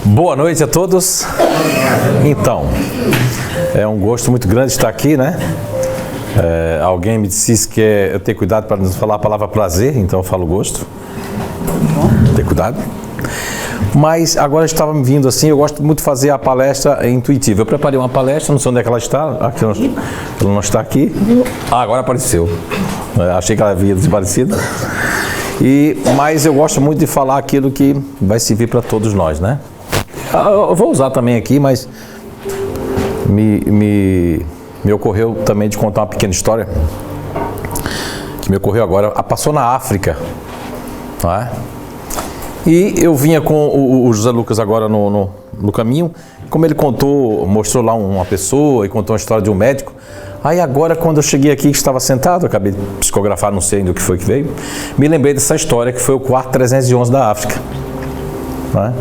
Boa noite a todos. Então, é um gosto muito grande estar aqui, né? Alguém me disse que eu tenho cuidado para não falar a palavra prazer, então eu falo gosto. Tem cuidado. Mas agora estava me vindo assim, eu gosto muito de fazer a palestra intuitiva. Eu preparei uma palestra, não sei onde é que ela está. Aqui, ela não está aqui. Ah, agora apareceu. Achei que ela havia desaparecido. Mas eu gosto muito de falar aquilo que vai servir para todos nós, né? Eu vou usar também aqui, mas me ocorreu também de contar uma pequena história que me ocorreu agora. Passou na África, não é? E eu vinha com o José Lucas agora no caminho, como ele mostrou lá uma pessoa e contou uma história de um médico. Aí agora, quando eu cheguei aqui, que estava sentado, acabei de psicografar, não sei ainda o que foi que veio, me lembrei dessa história que foi o quarto 311 da África, não é?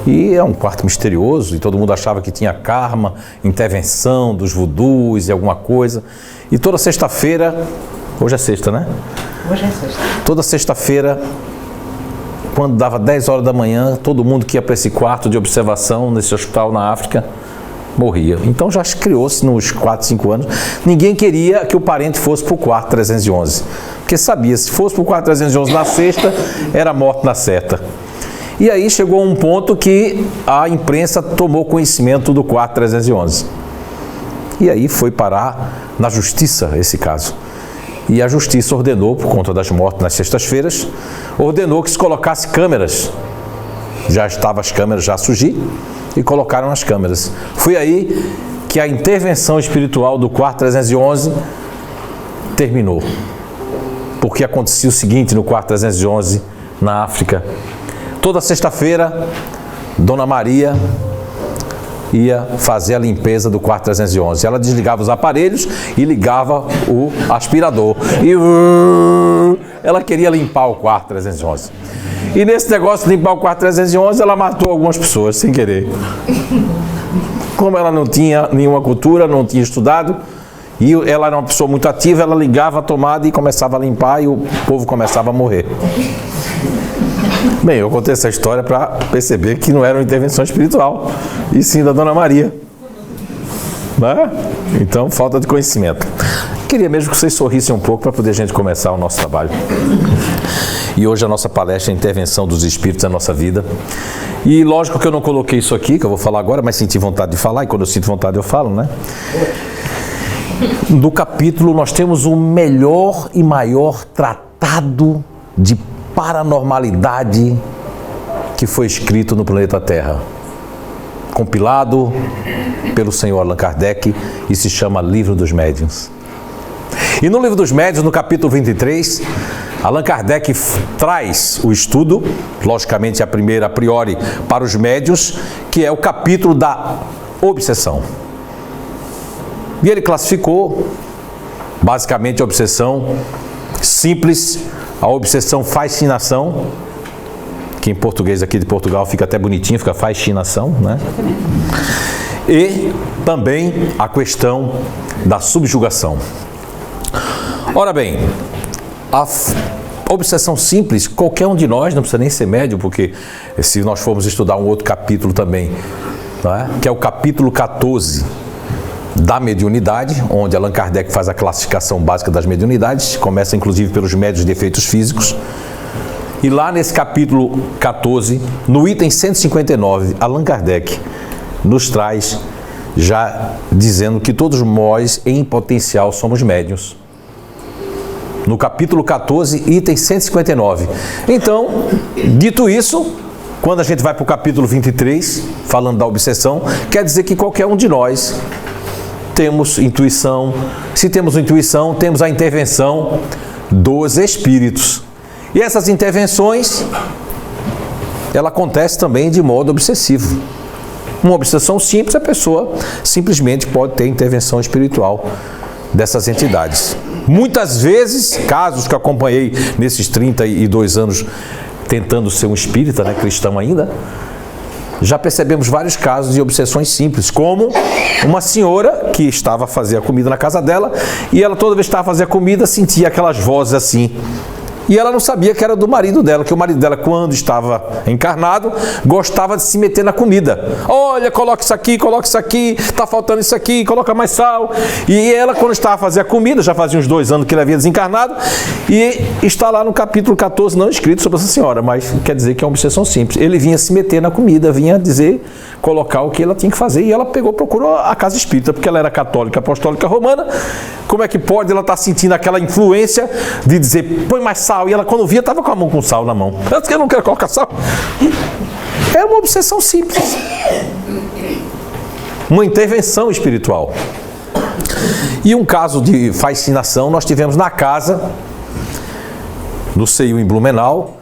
E é um quarto misterioso, e todo mundo achava que tinha karma, intervenção dos vudus e alguma coisa. E toda sexta-feira, hoje é sexta, né? Hoje é sexta. Toda sexta-feira, quando dava 10 horas da manhã, todo mundo que ia para esse quarto de observação, nesse hospital na África, morria. Então já criou-se nos 4, 5 anos. Ninguém queria que o parente fosse para o quarto 311. Porque sabia, se fosse para o quarto 311 na sexta, era morte na certa. E aí chegou um ponto que a imprensa tomou conhecimento do quarto 311. E aí foi parar na justiça esse caso. E a justiça ordenou, por conta das mortes nas sextas-feiras, ordenou que se colocasse câmeras. Já estavam as câmeras já a surgir e colocaram as câmeras. Foi aí que a intervenção espiritual do quarto 311 terminou. Porque acontecia o seguinte no quarto 311 na África. Toda sexta-feira, Dona Maria ia fazer a limpeza do quarto 311. Ela desligava os aparelhos e ligava o aspirador. E ela queria limpar o quarto 311. E nesse negócio de limpar o quarto 311, ela matou algumas pessoas sem querer. Como ela não tinha nenhuma cultura, não tinha estudado, e ela era uma pessoa muito ativa, ela ligava a tomada e começava a limpar e o povo começava a morrer. Bem, eu contei essa história para perceber que não era uma intervenção espiritual, e sim da Dona Maria. Né? Então, falta de conhecimento. Queria mesmo que vocês sorrissem um pouco para poder a gente começar o nosso trabalho. E hoje a nossa palestra é a intervenção dos espíritos na nossa vida. E lógico que eu não coloquei isso aqui, que eu vou falar agora, mas senti vontade de falar, e quando eu sinto vontade eu falo, né? No capítulo nós temos o melhor e maior tratado de paranormalidade que foi escrito no planeta Terra, compilado pelo senhor Allan Kardec, e se chama Livro dos Médiuns. E no Livro dos Médiuns, no capítulo 23, Allan Kardec traz o estudo, logicamente a priori, para os médiuns, que é o capítulo da obsessão. E ele classificou, basicamente, a obsessão simples, a obsessão fascinação, que em português aqui de Portugal fica até bonitinho, fica fascinação, né? E também a questão da subjugação. Ora bem, a obsessão simples, qualquer um de nós, não precisa nem ser médium, porque se nós formos estudar um outro capítulo também, não é? Que é o capítulo 14 da mediunidade, onde Allan Kardec faz a classificação básica das mediunidades, começa inclusive pelos médiuns de efeitos físicos. E lá nesse capítulo 14, no item 159, Allan Kardec nos traz já dizendo que todos nós, em potencial, somos médiuns. No capítulo 14, item 159. Então, dito isso, quando a gente vai para o capítulo 23, falando da obsessão, quer dizer que qualquer um de nós temos intuição. Se temos intuição, temos a intervenção dos espíritos. E essas intervenções, ela acontece também de modo obsessivo. Uma obsessão simples, a pessoa simplesmente pode ter intervenção espiritual dessas entidades. Muitas vezes, casos que eu acompanhei nesses 32 anos tentando ser um espírita, né, cristão ainda, já percebemos vários casos de obsessões simples, como uma senhora que estava a fazer a comida na casa dela, e ela toda vez que estava a fazer a comida sentia aquelas vozes assim, E ela não sabia que era do marido dela, que o marido dela, quando estava encarnado, gostava de se meter na comida. Olha, coloca isso aqui, tá faltando isso aqui, coloca mais sal. E ela, quando estava a fazer a comida, já fazia uns 2 anos que ele havia desencarnado, e está lá no capítulo 14, não escrito sobre essa senhora, mas quer dizer que é uma obsessão simples. Ele vinha se meter na comida, vinha dizer, colocar o que ela tinha que fazer, e ela procurou a casa espírita, porque ela era católica, apostólica romana. Como é que pode ela estar sentindo aquela influência de dizer, põe mais sal? E ela, quando via, estava com a mão com sal na mão. Ela disse que eu não quero colocar sal. É uma obsessão simples. Uma intervenção espiritual. E um caso de fascinação nós tivemos na casa, no CEIU em Blumenau,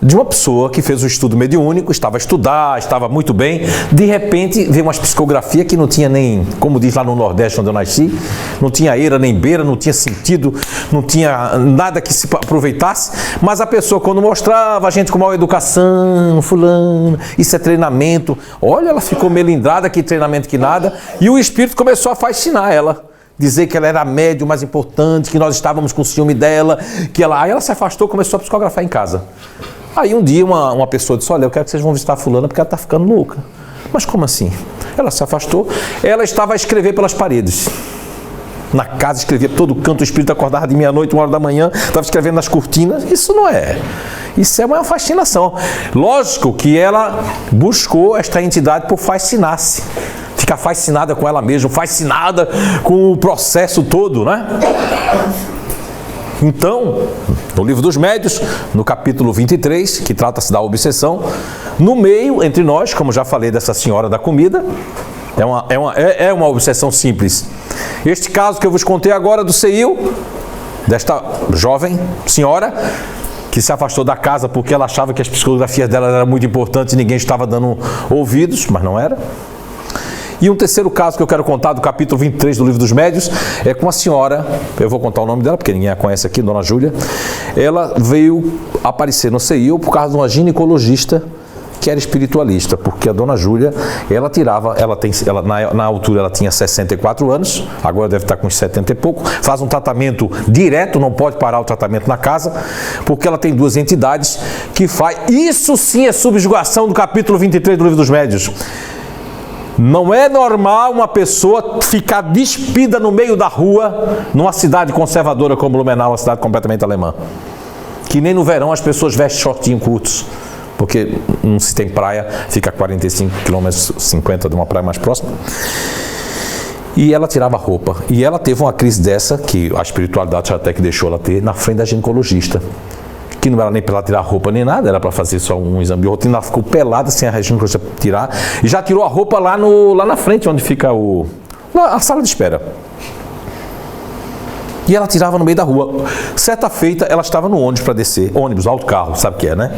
de uma pessoa que fez um estudo mediúnico, estava a estudar, estava muito bem, de repente veio umas psicografias que não tinha nem, como diz lá no Nordeste onde eu nasci, não tinha eira nem beira, não tinha sentido, não tinha nada que se aproveitasse, mas a pessoa quando mostrava a gente com mal educação, fulano, isso é treinamento, olha, ela ficou melindrada, que treinamento que nada, e o espírito começou a fascinar ela. Dizer que ela era a médium mais importante, que nós estávamos com ciúme dela, aí ela se afastou, começou a psicografar em casa. Aí um dia uma pessoa disse, olha, eu quero que vocês vão visitar a fulana porque ela está ficando louca. Mas como assim? Ela se afastou, ela estava a escrever pelas paredes. Na casa escrevia todo canto, o espírito acordava de meia-noite, 1h da manhã, estava escrevendo nas cortinas. Isso não é. Isso é uma fascinação. Lógico que ela buscou esta entidade por fascinar-se. Ficar fascinada com ela mesma, fascinada com o processo todo, né? Então, no Livro dos Médiuns, no capítulo 23, que trata-se da obsessão, no meio, entre nós, como já falei dessa senhora da comida, é uma obsessão simples. Este caso que eu vos contei agora do CEIU, desta jovem senhora, que se afastou da casa porque ela achava que as psicografias dela eram muito importantes e ninguém estava dando ouvidos, mas não era. E um terceiro caso que eu quero contar, do capítulo 23 do Livro dos Médiuns, é com a senhora, eu vou contar o nome dela, porque ninguém a conhece aqui, Dona Júlia. Ela veio aparecer no CEIU por causa de uma ginecologista que era espiritualista, porque a Dona Júlia, na altura ela tinha 64 anos, agora deve estar com uns 70 e pouco, faz um tratamento direto, não pode parar o tratamento na casa, porque ela tem 2 entidades que faz, isso sim é subjugação do capítulo 23 do Livro dos Médiuns. Não é normal uma pessoa ficar despida no meio da rua, numa cidade conservadora como Blumenau, uma cidade completamente alemã. Que nem no verão as pessoas vestem shortinho curtos, porque não se tem praia, fica a 45 km, 50 de uma praia mais próxima. E ela tirava a roupa. E ela teve uma crise dessa, que a espiritualidade até que deixou ela ter, na frente da ginecologista. Que não era nem para ela tirar a roupa nem nada, era para fazer só um exame de rotina. Ela ficou pelada sem a ginecologista tirar, e já tirou a roupa lá na frente, onde fica a sala de espera. E ela tirava no meio da rua. Certa feita, ela estava no ônibus para descer, ônibus, autocarro, sabe o que é, né?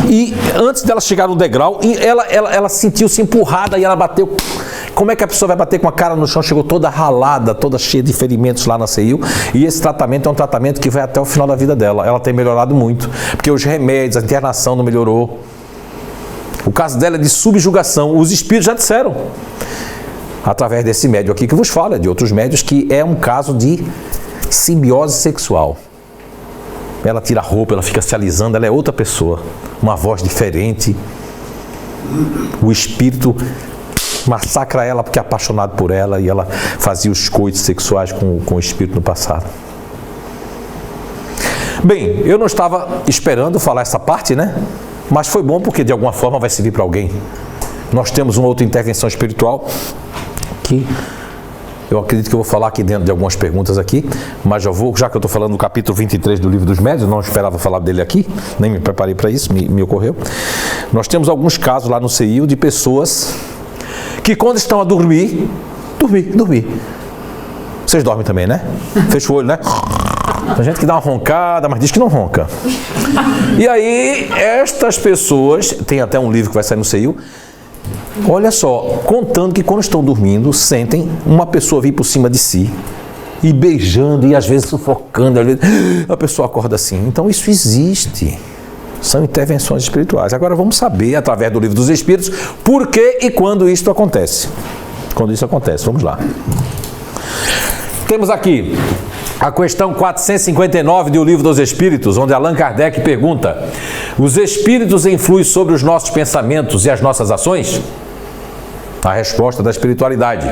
E antes dela chegar no degrau, ela sentiu-se empurrada e ela bateu. Como é que a pessoa vai bater com a cara no chão? Chegou toda ralada, toda cheia de ferimentos lá na CEIU. E esse tratamento é um tratamento que vai até o final da vida dela. Ela tem melhorado muito, porque os remédios, a internação não melhorou. O caso dela é de subjugação. Os espíritos já disseram, através desse médium aqui que vos fala, de outros médios, que é um caso de simbiose sexual. Ela tira a roupa, ela fica se alisando, ela é outra pessoa. Uma voz diferente. O espírito massacra ela porque é apaixonado por ela, e ela fazia os coitos sexuais com o espírito no passado. Bem, eu não estava esperando falar essa parte, né? Mas foi bom porque de alguma forma vai servir para alguém. Nós temos uma outra intervenção espiritual que eu acredito que eu vou falar aqui dentro de algumas perguntas aqui, mas já que eu estou falando do capítulo 23 do Livro dos Médiuns, não esperava falar dele aqui, nem me preparei para isso, me ocorreu. Nós temos alguns casos lá no CEIU de pessoas que quando estão a dormir. Vocês dormem também, né? Fecha o olho, né? Tem gente que dá uma roncada, mas diz que não ronca. E aí, estas pessoas, tem até um livro que vai sair no CEIU, olha só, contando que quando estão dormindo, sentem uma pessoa vir por cima de si, e beijando, e às vezes sufocando, às vezes a pessoa acorda assim. Então isso existe. São intervenções espirituais. Agora vamos saber, através do Livro dos Espíritos, por que e quando isto acontece. Quando isso acontece, vamos lá. Temos aqui A questão 459 do Livro dos Espíritos, onde Allan Kardec pergunta: os espíritos influem sobre os nossos pensamentos e as nossas ações? A resposta da espiritualidade: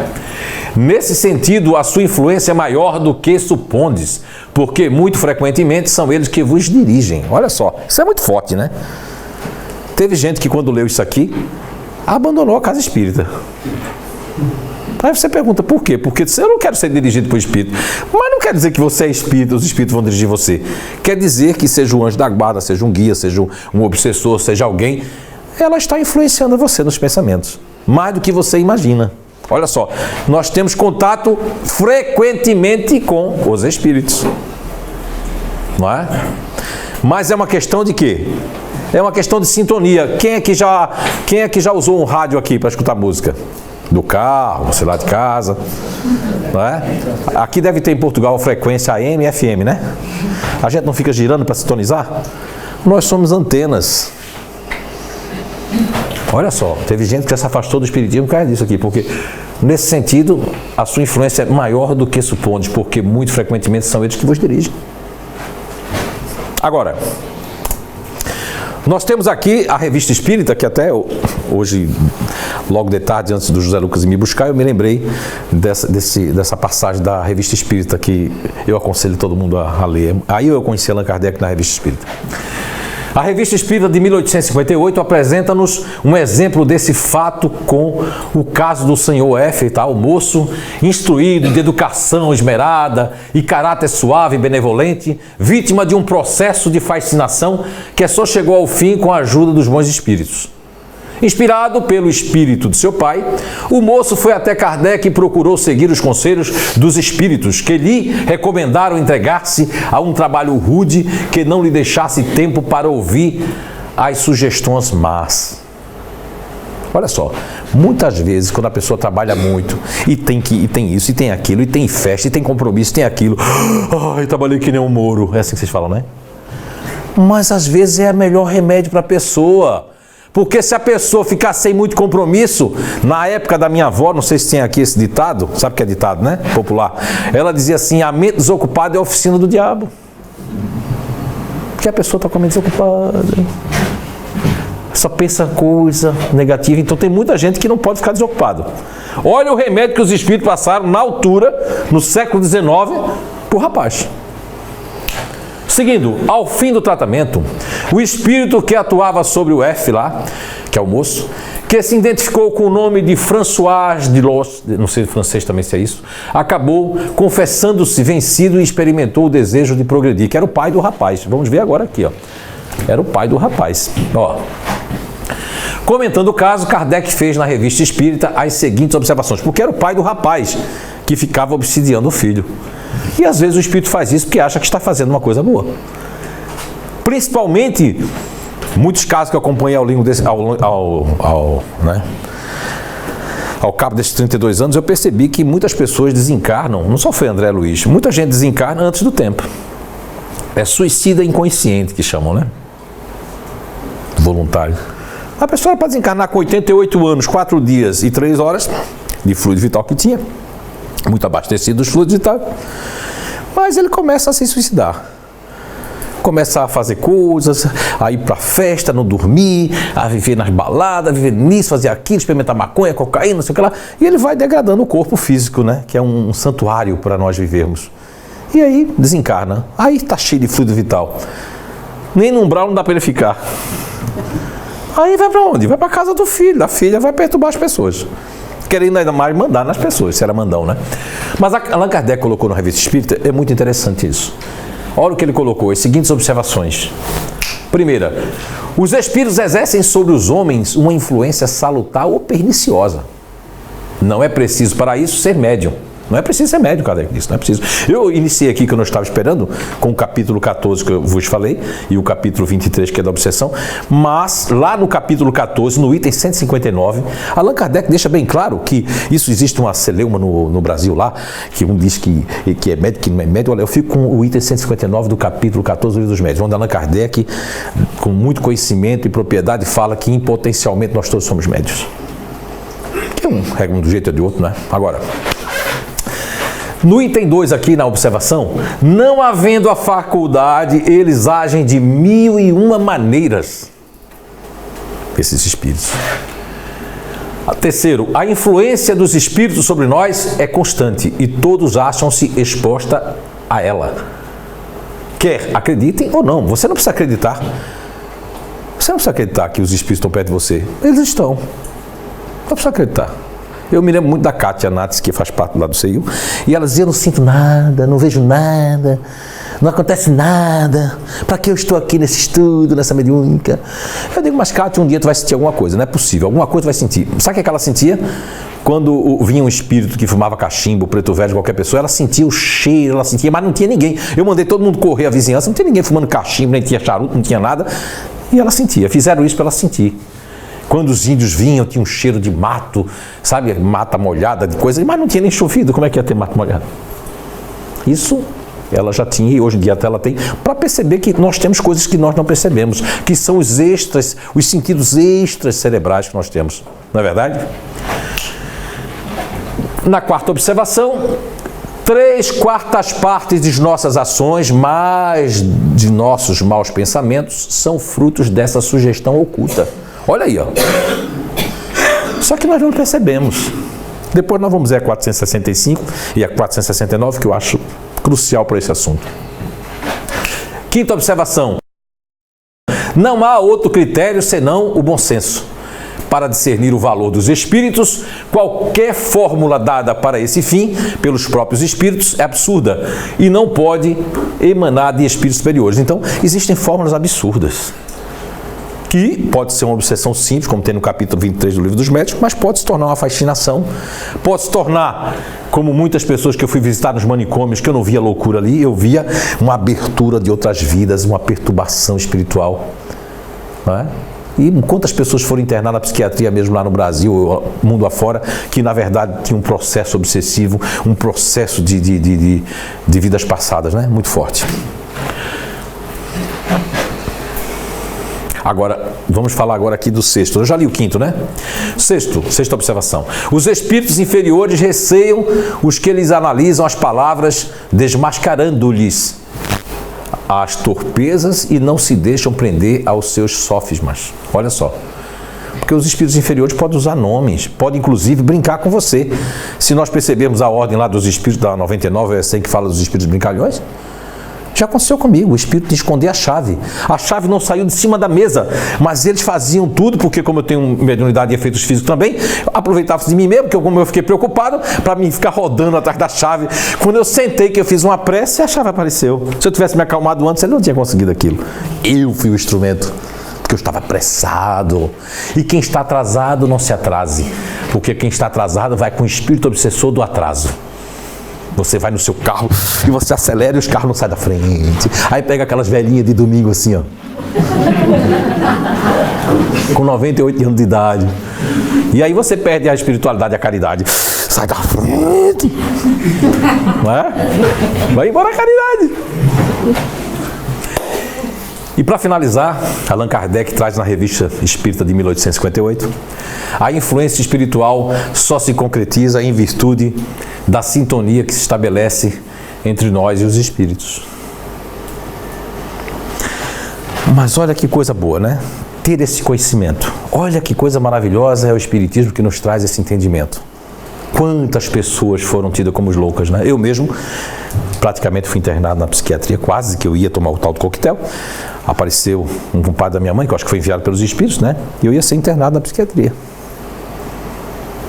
nesse sentido, a sua influência é maior do que supondes, porque muito frequentemente são eles que vos dirigem. Olha só, isso é muito forte, né? Teve gente que quando leu isso aqui, abandonou a casa espírita. Aí você pergunta, por quê? Porque eu não quero ser dirigido por espírito. Mas não quer dizer que você é espírito, os espíritos vão dirigir você. Quer dizer que seja um anjo da guarda, seja um guia, seja um obsessor, seja alguém, ela está influenciando você nos pensamentos. Mais do que você imagina. Olha só, nós temos contato frequentemente com os espíritos. Não é? Mas é uma questão de quê? É uma questão de sintonia. Quem é que já usou um rádio aqui para escutar música? Do carro, sei lá, de casa, não é? Aqui deve ter em Portugal a frequência AM e FM, né? A gente não fica girando para sintonizar? Nós somos antenas. Olha só, teve gente que já se afastou do espiritismo por causa disso aqui, porque nesse sentido a sua influência é maior do que supondes, porque muito frequentemente são eles que vos dirigem. Agora, nós temos aqui a Revista Espírita, que até hoje, logo de tarde, antes do José Lucas ir me buscar, eu me lembrei dessa passagem da Revista Espírita, que eu aconselho todo mundo a ler. Aí eu conheci Allan Kardec na Revista Espírita. A Revista Espírita de 1858 apresenta-nos um exemplo desse fato com o caso do senhor F, tá? O moço instruído, de educação esmerada e caráter suave e benevolente, vítima de um processo de fascinação que só chegou ao fim com a ajuda dos bons espíritos. Inspirado pelo espírito de seu pai, o moço foi até Kardec e procurou seguir os conselhos dos espíritos, que lhe recomendaram entregar-se a um trabalho rude que não lhe deixasse tempo para ouvir as sugestões más. Olha só, muitas vezes quando a pessoa trabalha muito e tem isso, e tem aquilo, e tem festa, e tem compromisso, tem aquilo, ai, trabalhei que nem um Moro, é assim que vocês falam, né? Mas às vezes é o melhor remédio para a pessoa. Porque se a pessoa ficar sem muito compromisso, na época da minha avó, não sei se tem aqui esse ditado, sabe o que é ditado, né? Popular. Ela dizia assim, a mente desocupada é a oficina do diabo. Porque a pessoa está com a mente desocupada. Só pensa coisa negativa. Então tem muita gente que não pode ficar desocupado. Olha o remédio que os espíritos passaram na altura, no século XIX, para o rapaz. Seguindo, ao fim do tratamento, o espírito que atuava sobre o F lá, que é o moço, que se identificou com o nome de François de Los, não sei francês também se é isso, acabou confessando-se vencido e experimentou o desejo de progredir, que era o pai do rapaz. Vamos ver agora aqui, ó. Era o pai do rapaz. Ó. Comentando o caso, Kardec fez na Revista Espírita as seguintes observações, porque era o pai do rapaz que ficava obsidiando o filho. E às vezes o espírito faz isso porque acha que está fazendo uma coisa boa. Principalmente, muitos casos que eu acompanhei ao cabo desses 32 anos, eu percebi que muitas pessoas desencarnam, não só foi André Luiz, muita gente desencarna antes do tempo. É suicida inconsciente que chamam, né? Voluntário. A pessoa pode desencarnar com 88 anos, 4 dias e 3 horas de fluido vital que tinha, muito abastecido dos fluidos vitais, mas ele começa a se suicidar. Começa a fazer coisas, a ir pra festa, não dormir, a viver nas baladas, a viver nisso, fazer aquilo, experimentar maconha, cocaína, não sei o que lá, e ele vai degradando o corpo físico, né? Que é um santuário para nós vivermos. E aí desencarna. Aí tá cheio de fluido vital. Nem no umbral não dá para ele ficar. Aí vai para onde? Vai para casa do filho, da filha, vai perturbar as pessoas. Querendo ainda mais mandar nas pessoas, se era mandão, né? Mas Allan Kardec colocou na Revista Espírita, é muito interessante isso. Olha o que ele colocou, as seguintes observações. Primeira, os espíritos exercem sobre os homens uma influência salutar ou perniciosa. Não é preciso para isso ser médium. Não é preciso ser médium, Kardec disse, não é preciso. Eu iniciei aqui, que eu não estava esperando, com o capítulo 14 que eu vos falei, e o capítulo 23, que é da obsessão, mas lá no capítulo 14, no item 159, Allan Kardec deixa bem claro que isso existe uma celeuma no Brasil lá, que um diz que é médium, que não é médium. Olha, eu fico com o item 159 do capítulo 14 do Livro dos Médiuns, onde Allan Kardec, com muito conhecimento e propriedade, fala que impotencialmente nós todos somos médios. Que é um do jeito ou de outro, né? Agora, No item 2 aqui na observação, não havendo a faculdade, eles agem de 1001 maneiras, esses espíritos. Terceiro, a influência dos espíritos sobre nós é constante e todos acham-se expostos a ela. Quer acreditem ou não, você não precisa acreditar. Você não precisa acreditar que os espíritos estão perto de você. Eles estão. Não precisa acreditar. Eu me lembro muito da Kátia Nates, que faz parte lá do CEIU, e ela dizia, não sinto nada, não vejo nada, não acontece nada, para que eu estou aqui nesse estudo, nessa mediúnica? Eu digo, mas Kátia, um dia tu vai sentir alguma coisa, não é possível, alguma coisa tu vai sentir. Sabe o que ela sentia? Quando vinha um espírito que fumava cachimbo, preto velho, qualquer pessoa, ela sentia o cheiro, ela sentia, mas não tinha ninguém. Eu mandei todo mundo correr a vizinhança, não tinha ninguém fumando cachimbo, nem tinha charuto, não tinha nada, e ela sentia, fizeram isso para ela sentir. Quando os índios vinham, tinha um cheiro de mato, sabe, mata molhada, de coisa, mas não tinha nem chovido, como é que ia ter mato molhado? Isso ela já tinha, e hoje em dia até ela tem, para perceber que nós temos coisas que nós não percebemos, que são os extras, os sentidos extras cerebrais que nós temos, não é verdade? Na quarta observação, 3/4 partes de nossas ações, mais de nossos maus pensamentos, são frutos dessa sugestão oculta. Olha aí, ó. Só que nós não percebemos. Depois nós vamos ver a 465 e a 469, que eu acho crucial para esse assunto. Quinta observação. Não há outro critério senão o bom senso. Para discernir o valor dos espíritos, qualquer fórmula dada para esse fim, pelos próprios espíritos, é absurda e não pode emanar de espíritos superiores. Então, existem fórmulas absurdas, que pode ser uma obsessão simples, como tem no capítulo 23 do Livro dos Médicos, mas pode se tornar uma fascinação, pode se tornar, como muitas pessoas que eu fui visitar nos manicômios, que eu não via loucura ali, eu via uma abertura de outras vidas, uma perturbação espiritual, não é? E quantas pessoas foram internadas na psiquiatria mesmo lá no Brasil, mundo afora, que na verdade tinha um processo obsessivo, um processo de vidas passadas, né? Muito forte. Agora, vamos falar agora aqui do sexto. Eu já li o quinto, né? Sexta observação. Os espíritos inferiores receiam os que eles analisam as palavras, desmascarando-lhes as torpezas e não se deixam prender aos seus sofismas. Olha só. Porque os espíritos inferiores podem usar nomes, podem inclusive brincar com você. Se nós percebermos a ordem lá dos espíritos da 99, é assim que fala dos espíritos brincalhões. Já aconteceu comigo, o espírito de esconder a chave. A chave não saiu de cima da mesa, mas eles faziam tudo, porque como eu tenho mediunidade e efeitos físicos também, aproveitava de mim mesmo, porque como eu fiquei preocupado, para mim ficar rodando atrás da chave. Quando eu sentei, que eu fiz uma prece, a chave apareceu. Se eu tivesse me acalmado antes, ele não tinha conseguido aquilo. Eu fui o instrumento, porque eu estava apressado. E quem está atrasado, não se atrase, porque quem está atrasado vai com o espírito obsessor do atraso. Você vai no seu carro e você acelera e os carros não saem da frente. Aí pega aquelas velhinhas de domingo assim, ó. Com 98 anos de idade. E aí você perde a espiritualidade e a caridade. Sai da frente. Não é? Vai embora a caridade. E para finalizar, Allan Kardec traz na Revista Espírita de 1858, a influência espiritual só se concretiza em virtude da sintonia que se estabelece entre nós e os espíritos. Mas olha que coisa boa, né? Ter esse conhecimento. Olha que coisa maravilhosa é o espiritismo que nos traz esse entendimento. Quantas pessoas foram tidas como loucas, né? Eu mesmo praticamente fui internado na psiquiatria, quase que eu ia tomar o tal do coquetel. Apareceu um compadre da minha mãe, que eu acho que foi enviado pelos espíritos, né? E eu ia ser internado na psiquiatria.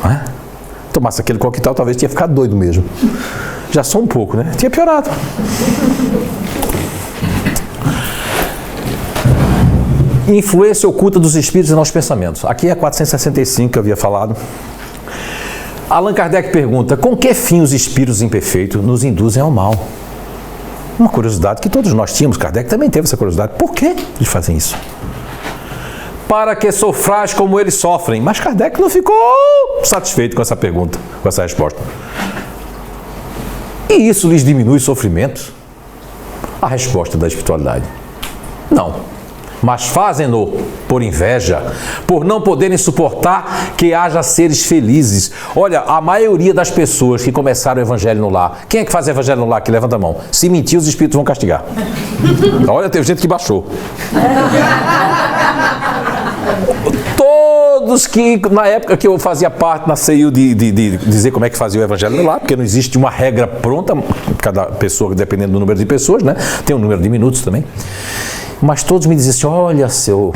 Não é? Tomasse aquele coquetel, talvez tinha ficado doido mesmo. Já só um pouco, né? Tinha piorado. Influência oculta dos espíritos em nossos pensamentos. Aqui é a 465 que eu havia falado. Allan Kardec pergunta, com que fim os espíritos imperfeitos nos induzem ao mal? Uma curiosidade que todos nós tínhamos, Kardec também teve essa curiosidade. Por que eles fazem isso? Para que sofrais como eles sofrem. Mas Kardec não ficou satisfeito com essa pergunta, com essa resposta. E isso lhes diminui o sofrimento? A resposta da espiritualidade: não. Mas fazem-no por inveja, por não poderem suportar que haja seres felizes. Olha, a maioria das pessoas que começaram o evangelho no lar, quem é que faz o evangelho no lar? Que levanta a mão. Se mentir, os espíritos vão castigar. Olha, teve gente que baixou. Todos que, na época que eu fazia parte na CEIU de dizer como é que fazia o evangelho no lar, porque não existe uma regra pronta, cada pessoa, dependendo do número de pessoas, né? Tem um número de minutos também. Mas todos me diziam assim, olha, seu,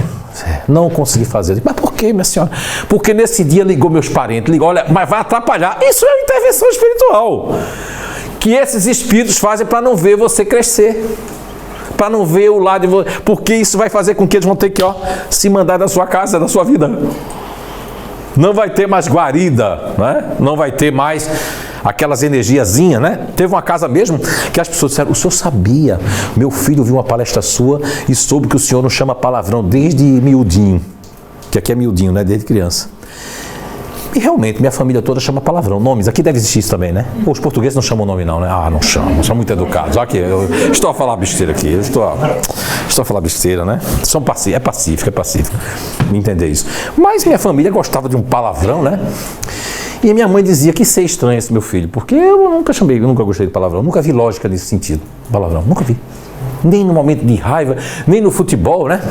não consegui fazer. Eu digo, mas por que, minha senhora? Porque nesse dia ligou meus parentes, ligou, olha, mas vai atrapalhar. Isso é uma intervenção espiritual. Que esses espíritos fazem para não ver você crescer. Para não ver o lado de você. Porque isso vai fazer com que eles vão ter que, se mandar da sua casa, da sua vida. Não vai ter mais guarida, né? Não vai ter mais aquelas energiazinhas, né? Teve uma casa mesmo que as pessoas disseram, o senhor sabia? Meu filho viu uma palestra sua e soube que o senhor não chama palavrão desde miudinho. Que aqui é miudinho, né? Desde criança. E realmente, minha família toda chama palavrão. Nomes, aqui deve existir isso também, né? Os portugueses não chamam nome não, né? Ah, não chamam, são muito educados. Aqui, eu estou a falar besteira aqui, estou a falar besteira, né? É pacífico. Entender isso. Mas minha família gostava de um palavrão, né? E minha mãe dizia que isso é estranho esse meu filho, porque eu nunca gostei de palavrão, nunca vi lógica nesse sentido, palavrão, nunca vi. Nem no momento de raiva, nem no futebol, né?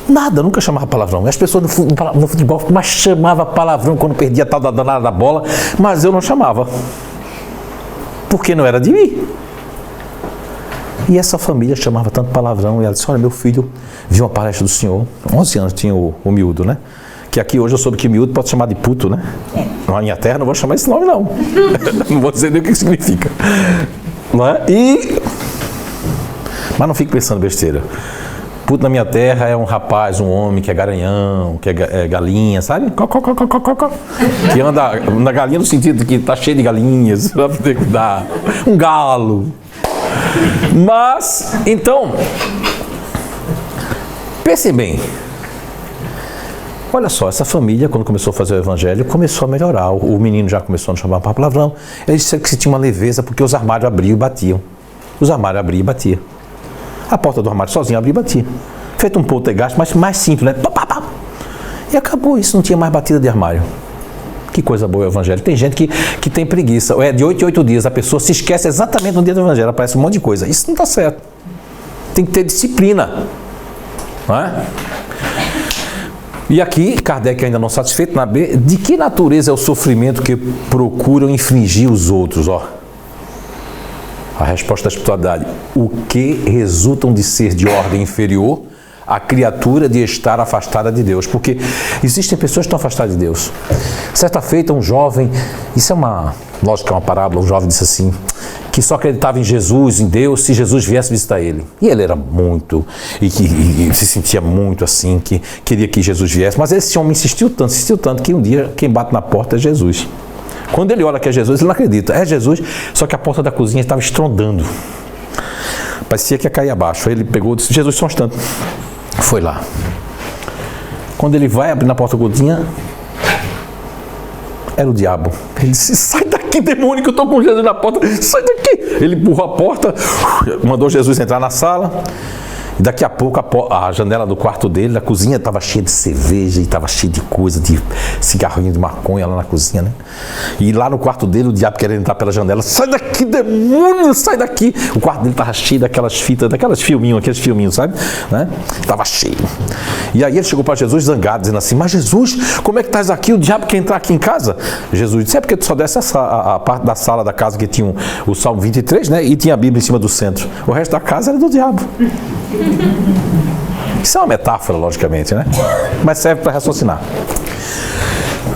Nada, nunca chamava palavrão. As pessoas no futebol mais chamavam palavrão quando perdia a tal da danada da bola, mas eu não chamava. Porque não era de mim. E essa família chamava tanto palavrão, e ela disse, olha, meu filho viu uma palestra do senhor, 11 anos tinha o miúdo, né? Que aqui hoje eu soube que miúdo pode chamar de puto, né? Na minha terra não vou chamar esse nome, não. Não vou dizer nem o que significa. Não é? Mas não fique pensando besteira. Puto na minha terra é um rapaz, um homem que é garanhão, que é galinha, sabe? Que anda na galinha no sentido de que tá cheio de galinhas, pra poder cuidar. Um galo. Mas, então, pensem bem. Olha só, essa família, quando começou a fazer o evangelho, começou a melhorar. O menino já começou a não chamar palavrão. Eles disseram que se tinha uma leveza porque os armários abriam e batiam. Os armários abriam e batiam. A porta do armário sozinha abria e batia. Feito um poltergeist, mas mais simples, né? E acabou isso, não tinha mais batida de armário. Que coisa boa o evangelho. Tem gente que tem preguiça. É de 8 em 8 dias, a pessoa se esquece exatamente no dia do evangelho, aparece um monte de coisa. Isso não está certo. Tem que ter disciplina. Não é? E aqui, Kardec ainda não satisfeito, na B, de que natureza é o sofrimento que procuram infligir os outros? A resposta da espiritualidade, o que resultam de ser de ordem inferior, a criatura de estar afastada de Deus. Porque existem pessoas que estão afastadas de Deus. Certa feita, um jovem, isso é lógico que é uma parábola, um jovem disse assim, que só acreditava em Jesus, em Deus, se Jesus viesse visitar ele. E ele era muito, e se sentia muito assim, que queria que Jesus viesse. Mas esse homem insistiu tanto, que um dia quem bate na porta é Jesus. Quando ele olha que é Jesus, ele não acredita. É Jesus, só que a porta da cozinha estava estrondando. Parecia que ia cair abaixo. Aí ele pegou e disse, Jesus, só um instante. Foi lá. Quando ele vai abrir na porta da cozinha, era o diabo. Ele disse, sai daqui, demônio, que eu estou com Jesus na porta. Sai daqui. Ele empurrou a porta, mandou Jesus entrar na sala. E daqui a pouco a janela do quarto dele, da cozinha, estava cheia de cerveja e estava cheia de coisa, de cigarrinho de maconha lá na cozinha, né? E lá no quarto dele, o diabo querendo entrar pela janela, sai daqui, demônio, sai daqui. O quarto dele estava cheio daquelas fitas, aqueles filminhos, sabe? Né? Estava cheio. E aí ele chegou para Jesus zangado, dizendo assim, mas Jesus, como é que estás aqui? O diabo quer entrar aqui em casa? Jesus disse, é porque tu só desce a parte da sala da casa que tinha o Salmo 23, né? E tinha a Bíblia em cima do centro. O resto da casa era do diabo. Isso é uma metáfora, logicamente, né? Mas serve para raciocinar.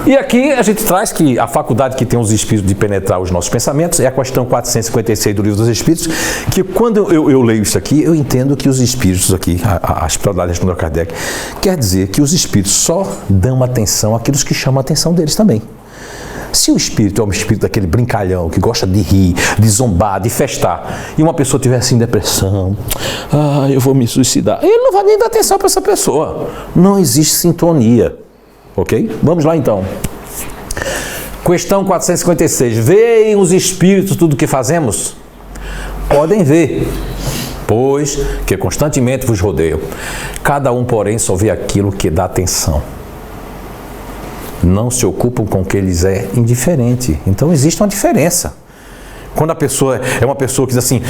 E aqui a gente traz que a faculdade que tem os espíritos de penetrar os nossos pensamentos é a questão 456 do Livro dos Espíritos, que quando eu leio isso aqui, eu entendo que os espíritos aqui, a espiritualidade respondeu a Kardec, quer dizer que os espíritos só dão atenção àqueles que chamam a atenção deles também. Se o espírito é um espírito daquele brincalhão, que gosta de rir, de zombar, de festar, e uma pessoa tiver assim, depressão, eu vou me suicidar, ele não vai nem dar atenção para essa pessoa. Não existe sintonia. Ok? Vamos lá então. Questão 456. Veem os espíritos tudo o que fazemos? Podem ver. pois que constantemente vos rodeiam. Cada um, porém, só vê aquilo que dá atenção. Não se ocupam com o que lhes é indiferente. Então existe uma diferença. Quando a pessoa é uma pessoa que diz assim,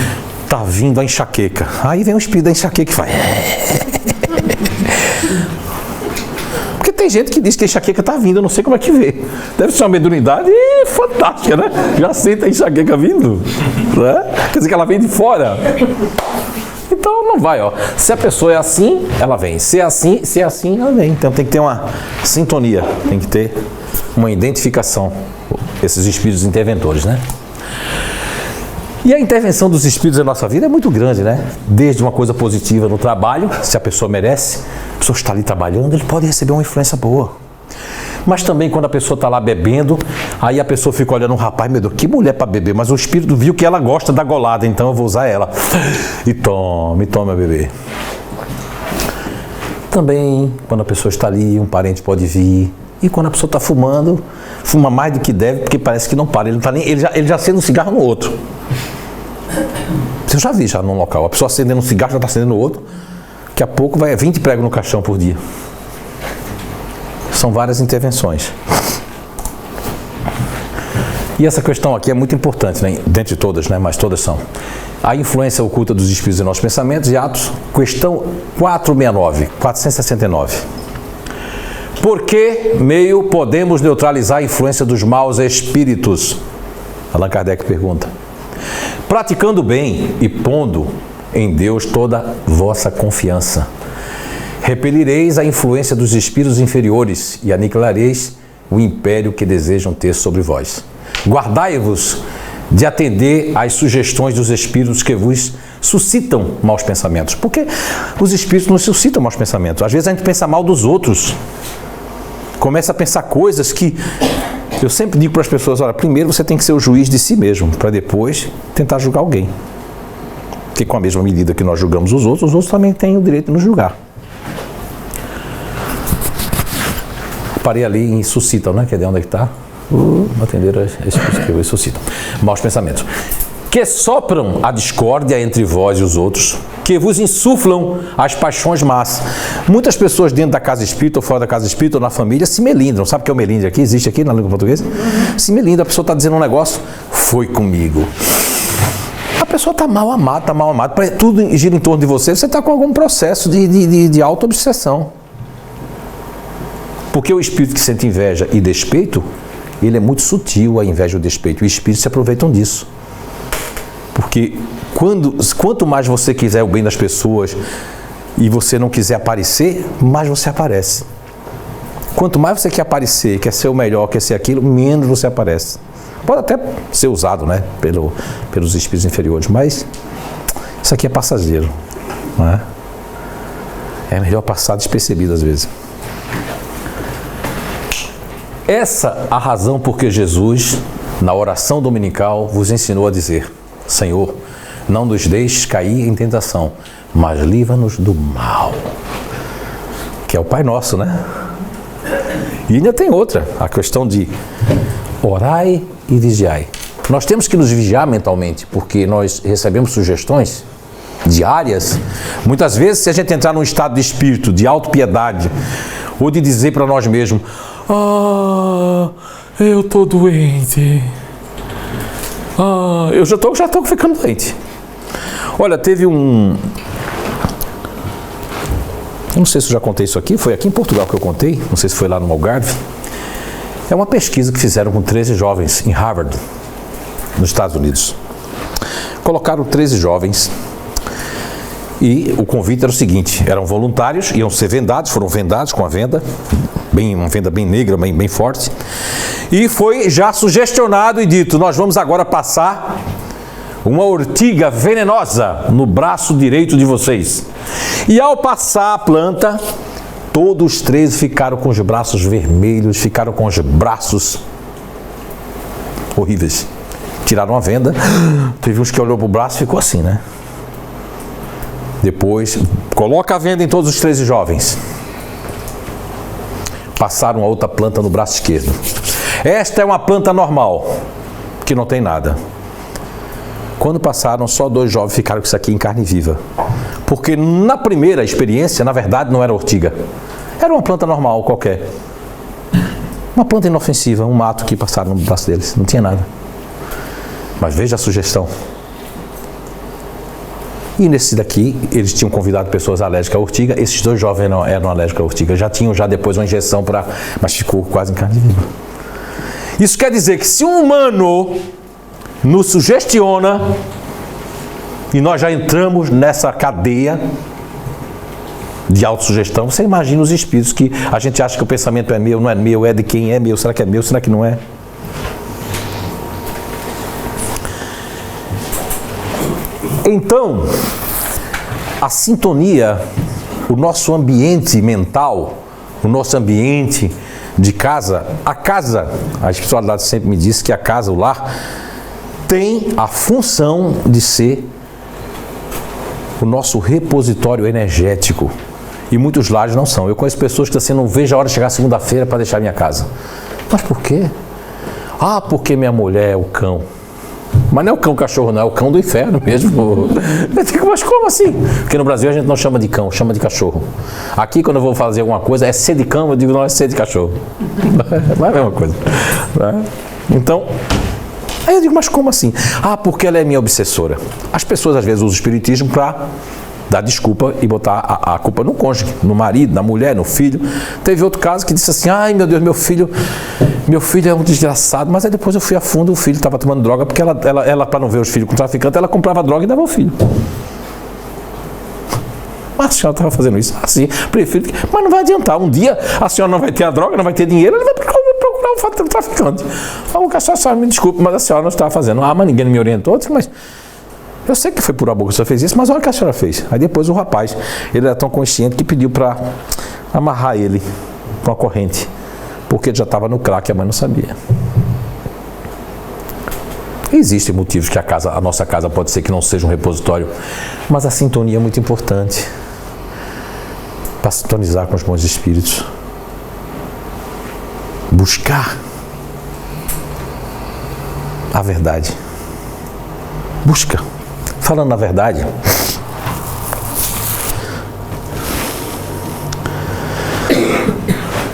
está vindo a enxaqueca. Aí vem o espírito da enxaqueca e faz. Porque tem gente que diz que a enxaqueca está vindo, eu não sei como é que vê. Deve ser uma mediunidade fantástica, né? Já sente a enxaqueca vindo. Né? Quer dizer que ela vem de fora. Então não vai, ó. Se a pessoa é assim, ela vem. Se é assim, ela vem. Então tem que ter uma sintonia, tem que ter uma identificação, esses espíritos interventores, né? E a intervenção dos espíritos na nossa vida é muito grande, né? Desde uma coisa positiva no trabalho, se a pessoa merece, a pessoa está ali trabalhando, ele pode receber uma influência boa. Mas também quando a pessoa está lá bebendo, aí a pessoa fica olhando, rapaz, meu Deus, que mulher para beber, mas o espírito viu que ela gosta da golada, então eu vou usar ela. E tome, bebê. Também, quando a pessoa está ali, um parente pode vir. E quando a pessoa está fumando, fuma mais do que deve, porque parece que não para. Ele, não tá nem, ele já acende um cigarro no outro. Eu já vi já num local, a pessoa acendendo um cigarro, já está acendendo outro. Daqui a pouco vai 20 pregos no caixão por dia. São várias intervenções. E essa questão aqui é muito importante, né? Dentre todas, né? Mas todas são. A influência oculta dos espíritos em nossos pensamentos e atos. Questão 469. Por que meio podemos neutralizar a influência dos maus espíritos? Allan Kardec pergunta. Praticando bem e pondo em Deus toda vossa confiança. Repelireis a influência dos espíritos inferiores e aniquilareis o império que desejam ter sobre vós. Guardai-vos de atender às sugestões dos espíritos que vos suscitam maus pensamentos. Porque os espíritos nos suscitam maus pensamentos. Às vezes a gente pensa mal dos outros. Começa a pensar coisas que... Eu sempre digo para as pessoas, olha, primeiro você tem que ser o juiz de si mesmo, para depois tentar julgar alguém. Porque com a mesma medida que nós julgamos os outros também têm o direito de nos julgar. Parei ali em suscitam, né? Que é de onde é que está? Atender a espíritos que suscitam. Maus pensamentos. Que sopram a discórdia entre vós e os outros, que vos insuflam as paixões más. Muitas pessoas dentro da casa espírita, ou fora da casa espírita, ou na família, se melindram. Sabe o que é o melindre aqui? Existe aqui na língua portuguesa? Se melindra, a pessoa está dizendo um negócio, foi comigo. A pessoa está mal amada, tudo gira em torno de você, você está com algum processo de auto-obsessão. Porque o espírito que sente inveja e despeito, ele é muito sutil, a inveja e o despeito. E os espíritos se aproveitam disso. Porque quanto mais você quiser o bem das pessoas e você não quiser aparecer, mais você aparece. Quanto mais você quer aparecer, quer ser o melhor, quer ser aquilo, menos você aparece. Pode até ser usado, né, pelos espíritos inferiores, mas isso aqui é passageiro. Não é? É melhor passar despercebido às vezes. Essa a razão por que Jesus, na oração dominical, vos ensinou a dizer: Senhor, não nos deixes cair em tentação, mas livra-nos do mal. Que é o Pai Nosso, né? E ainda tem outra, a questão de orai e vigiai. Nós temos que nos vigiar mentalmente, porque nós recebemos sugestões diárias. Muitas vezes, se a gente entrar num estado de espírito, de autopiedade, ou de dizer para nós mesmos: eu tô doente. Eu já tô ficando doente. Olha, teve um... Eu não sei se eu já contei isso aqui, foi aqui em Portugal que eu contei, não sei se foi lá no Algarve. É uma pesquisa que fizeram com 13 jovens em Harvard, nos Estados Unidos. Colocaram 13 jovens e o convite era o seguinte: eram voluntários, iam ser vendados, foram vendados com a venda, uma venda bem negra, bem forte. E foi já sugestionado e dito: nós vamos agora passar uma ortiga venenosa no braço direito de vocês. E ao passar a planta, todos os 13 ficaram com os braços vermelhos, ficaram com os braços horríveis. Tiraram a venda, teve uns que olhou para o braço e ficou assim, né? Depois, coloca a venda em todos os 13 jovens. Passaram a outra planta no braço esquerdo. Esta é uma planta normal, que não tem nada. Quando passaram, só 2 jovens ficaram com isso aqui em carne viva. Porque na primeira experiência, na verdade, não era ortiga. Era uma planta normal, qualquer. Uma planta inofensiva, um mato que passaram no braço deles. Não tinha nada. Mas veja a sugestão. E nesse daqui, eles tinham convidado pessoas alérgicas à ortiga. Esses 2 jovens eram alérgicos à ortiga. Já tinham depois uma injeção para... Mas ficou quase em carne viva. Isso quer dizer que se um humano nos sugestiona, e nós já entramos nessa cadeia de autossugestão, você imagina os espíritos que a gente acha que o pensamento é meu, não é meu, é de quem é meu, será que é meu, será que não é? Então, a sintonia, o nosso ambiente mental, o nosso ambiente de casa, a espiritualidade sempre me disse que a casa, o lar, tem a função de ser o nosso repositório energético. E muitos lares não são. Eu conheço pessoas que assim, não vejo a hora de chegar segunda-feira para deixar minha casa. Mas por quê? Ah, porque minha mulher é o cão. Mas não é o cão cachorro, não, é o cão do inferno mesmo. Mas como assim? Porque no Brasil a gente não chama de cão, chama de cachorro. Aqui, quando eu vou fazer alguma coisa, é ser de cão, eu digo, não, é ser de cachorro. Não é a mesma coisa. Então, aí eu digo, mas como assim? Ah, porque ela é minha obsessora. As pessoas às vezes usam o espiritismo para dar desculpa e botar a culpa no cônjuge, no marido, na mulher, no filho. Teve outro caso que disse assim, ai meu Deus, meu filho é um desgraçado, mas aí depois eu fui a fundo, o filho estava tomando droga, porque ela para não ver os filhos com traficante, ela comprava droga e dava ao filho. Mas a senhora estava fazendo isso? Assim, prefiro. Mas não vai adiantar, um dia a senhora não vai ter a droga, não vai ter dinheiro, ele vai procurar um traficante. A senhora me desculpe, mas a senhora não estava fazendo. Ah, mas ninguém me orientou, mas... Eu sei que foi por a boca que a senhora fez isso, mas olha o que a senhora fez. Aí depois o rapaz, ele era tão consciente que pediu para amarrar ele com a corrente, porque ele já estava no crack, a mãe não sabia. Existem motivos que a nossa casa pode ser que não seja um repositório, mas a sintonia é muito importante para sintonizar com os bons espíritos. Buscar a verdade. Busca. Falando na verdade,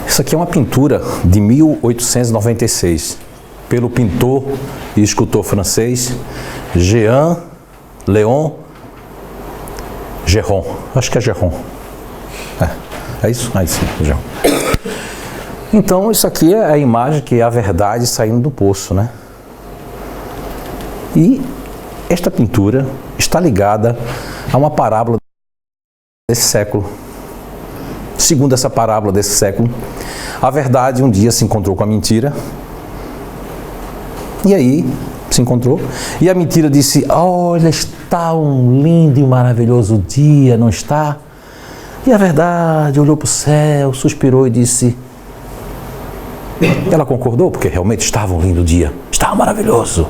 isso aqui é uma pintura de 1896, pelo pintor e escultor francês Jean-Léon Gerron. Acho que é Gerron. É isso? É isso, Gerron. Então, isso aqui é a imagem que é a verdade saindo do poço, né? E esta pintura está ligada a uma parábola desse século. Segundo essa parábola desse século, a verdade um dia se encontrou com a mentira. E aí, se encontrou. E a mentira disse, olha, está um lindo e maravilhoso dia, não está? E a verdade olhou para o céu, suspirou e disse... Ela concordou, porque realmente estava um lindo dia. Estava maravilhoso.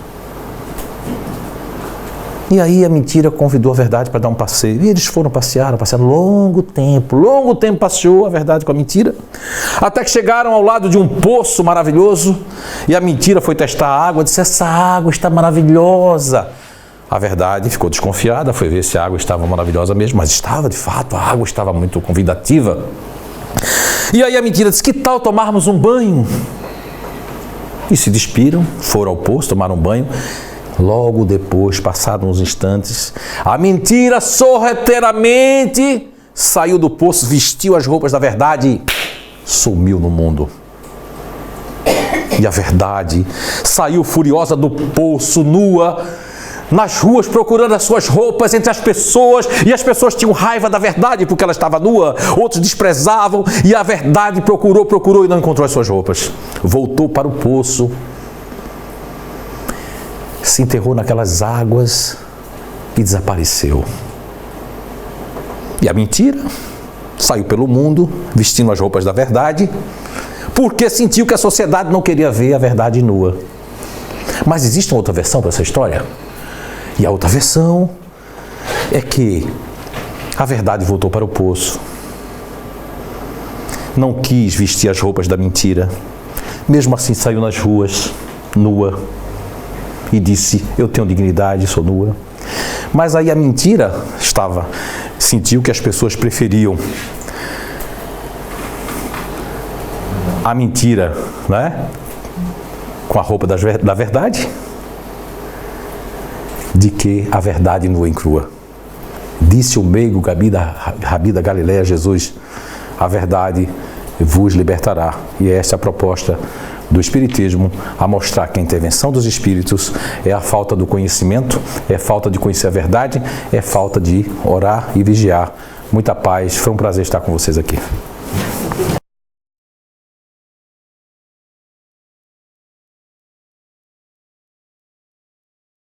E aí a mentira convidou a verdade para dar um passeio. E eles foram passearam longo tempo passeou a verdade com a mentira, até que chegaram ao lado de um poço maravilhoso, e a mentira foi testar a água, disse, essa água está maravilhosa. A verdade ficou desconfiada, foi ver se a água estava maravilhosa mesmo, mas estava de fato, a água estava muito convidativa. E aí a mentira disse, que tal tomarmos um banho? E se despiram, foram ao poço, tomaram um banho. Logo depois, passados uns instantes, a mentira sorrateiramente saiu do poço, vestiu as roupas da verdade e sumiu no mundo. E a verdade saiu furiosa do poço, nua, nas ruas procurando as suas roupas entre as pessoas, e as pessoas tinham raiva da verdade porque ela estava nua, outros desprezavam, e a verdade procurou e não encontrou as suas roupas. Voltou para o poço, se enterrou naquelas águas e desapareceu. E a mentira saiu pelo mundo, vestindo as roupas da verdade, porque sentiu que a sociedade não queria ver a verdade nua. Mas existe uma outra versão para essa história? E a outra versão é que a verdade voltou para o poço. Não quis vestir as roupas da mentira. Mesmo assim saiu nas ruas, nua. e disse: eu tenho dignidade, sou nua. Mas aí a mentira sentiu que as pessoas preferiam a mentira, né, com a roupa da verdade, de que a verdade nua e crua. Disse o meigo Rabi da Galileia, Jesus: a verdade vos libertará. E esta é a proposta do Espiritismo, a mostrar que a intervenção dos Espíritos é a falta do conhecimento, é falta de conhecer a verdade, é falta de orar e vigiar. Muita paz, foi um prazer estar com vocês aqui.